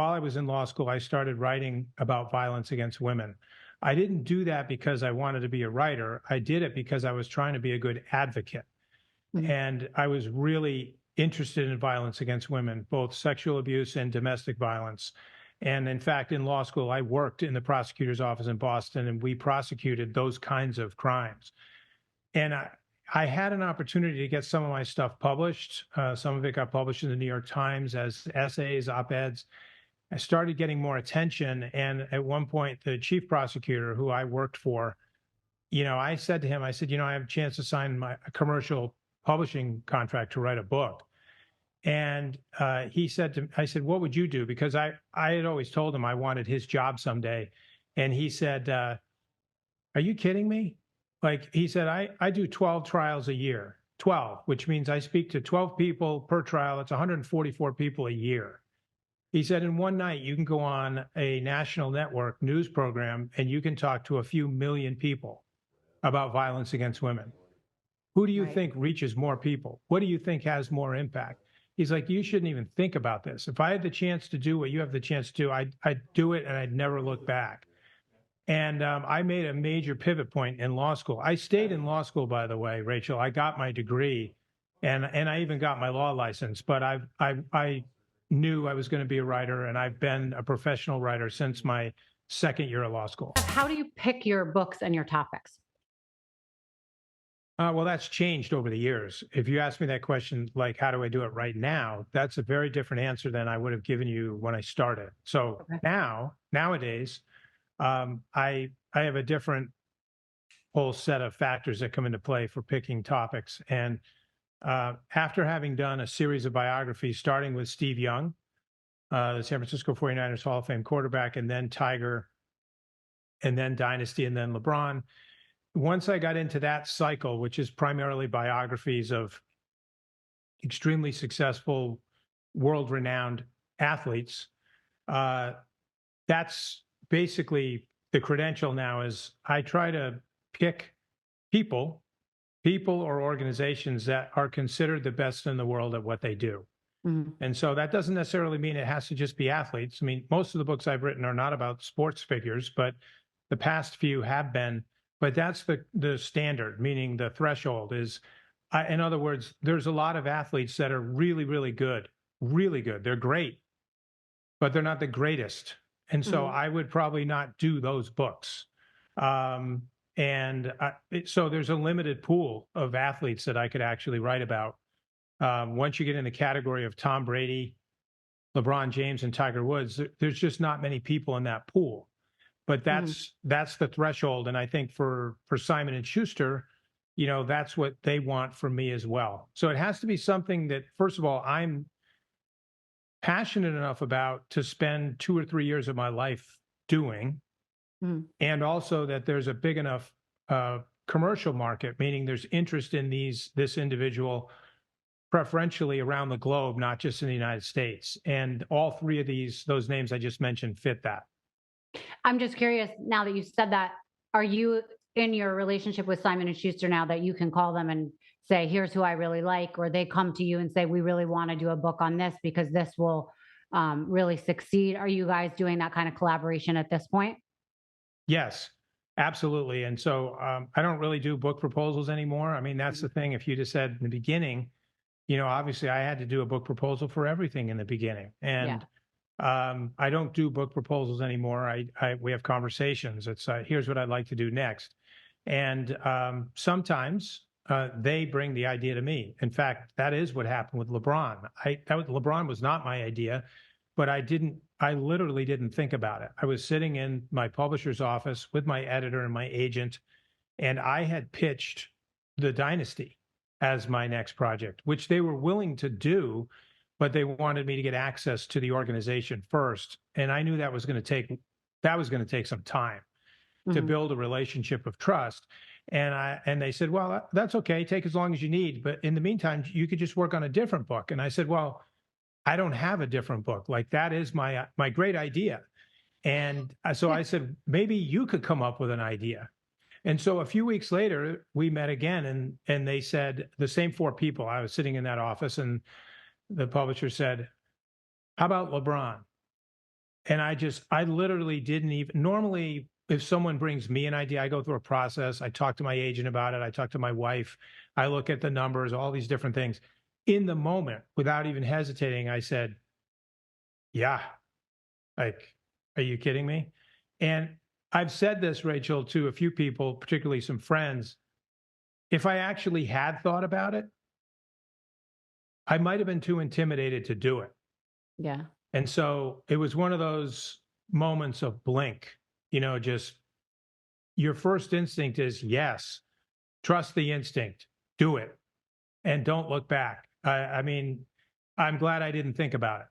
While I was in law school, I started writing about violence against women. I didn't do that because I wanted to be a writer. I did it because I was trying to be a good advocate. Mhm. And I was really interested in violence against women, both sexual abuse and domestic violence. And in fact, in law school, I worked in the prosecutor's office in Boston, and we prosecuted those kinds of crimes. And I had an opportunity to get some of my stuff published. Some of it got published in the New York Times as essays, op-eds. I started getting more attention. And at one point, the chief prosecutor who I worked for, I said to him, I said, I have a chance to sign a commercial publishing contract to write a book. And he said I said, what would you do? Because I had always told him I wanted his job someday. And he said, are you kidding me? Like he said, I do 12 trials a year, 12, which means I speak to 12 people per trial. It's 144 people a year. He said, in one night, you can go on a national network news program and you can talk to a few million people about violence against women. Who do you Right. think reaches more people? What do you think has more impact? He's like, you shouldn't even think about this. If I had the chance to do what you have the chance to do, I'd do it and I'd never look back. And I made a major pivot point in law school. I stayed in law school, by the way, Rachel. I got my degree, and I even got my law license. But I knew I was going to be a writer, and I've been a professional writer since my second year of law school. How do you pick your books and your topics? Well, that's changed over the years. If you ask me that question, like, how do I do it right now? That's a very different answer than I would have given you when I started. So Okay. nowadays, I have a different whole set of factors that come into play for picking topics. And after having done a series of biographies, starting with Steve Young, the San Francisco 49ers Hall of Fame quarterback, and then Tiger, and then Dynasty, and then LeBron, once I got into that cycle, which is primarily biographies of extremely successful, world renowned athletes, uh, that's basically the credential now is I try to pick people, people or organizations that are considered the best in the world at what they do. Mhm. And so that doesn't necessarily mean it has to just be athletes. I mean, most of the books I've written are not about sports figures, but the past few have been. But that's the standard, meaning the threshold is, in other words, there's a lot of athletes that are really, really good, really good. They're great, but they're not the greatest. And so Mhm. I would probably not do those books. Um, so there's a limited pool of athletes that I could actually write about. Once you get in the category of Tom Brady, LeBron James, and Tiger Woods, there's just not many people in that pool. But Mhm. that's the threshold, and I think for Simon and Schuster, that's what they want from me as well. So it has to be something that, first of all, I'm passionate enough about to spend 2 or 3 years of my life doing, Mhm. and also that there's a big enough commercial market, meaning there's interest in this individual preferentially around the globe, not just in the United States. And all three of those names I just mentioned fit that. I'm just curious now that you said that, are you in your relationship with Simon and Schuster now that you can call them and say, here's who I really like, or they come to you and say, we really want to do a book on this because this will really succeed? Are you guys doing that kind of collaboration at this point? Yes, absolutely. And so I don't really do book proposals anymore. I mean, that's Mhm. the thing. If you just said in the beginning, obviously I had to do a book proposal for everything in the beginning. Yeah. And I don't do book proposals anymore. We have conversations. It's here's what I'd like to do next. And sometimes they bring the idea to me. In fact, that is what happened with LeBron. LeBron was not my idea, but I literally didn't think about it. I was sitting in my publisher's office with my editor and my agent, and I had pitched the Dynasty as my next project, which they were willing to do, but they wanted me to get access to the organization first. And I knew that was going to take some time to Mhm. build a relationship of trust. And they said, well, that's okay. Take as long as you need. But in the meantime, you could just work on a different book. And I said, well, I don't have a different book. Like that is my great idea. And so I said, maybe you could come up with an idea. And so a few weeks later, we met again, and they said the same four people. I was sitting in that office, and the publisher said, "How about LeBron?" And I literally didn't even, normally, if someone brings me an idea, I go through a process. I talk to my agent about it. I talk to my wife. I look at the numbers, all these different things. In the moment, without even hesitating, I said, yeah, like, are you kidding me? And I've said this, Rachel, to a few people, particularly some friends. If I actually had thought about it, I might have been too intimidated to do it. Yeah. And so it was one of those moments of blink, just your first instinct is yes, trust the instinct, do it, and don't look back. I mean, I'm glad I didn't think about it.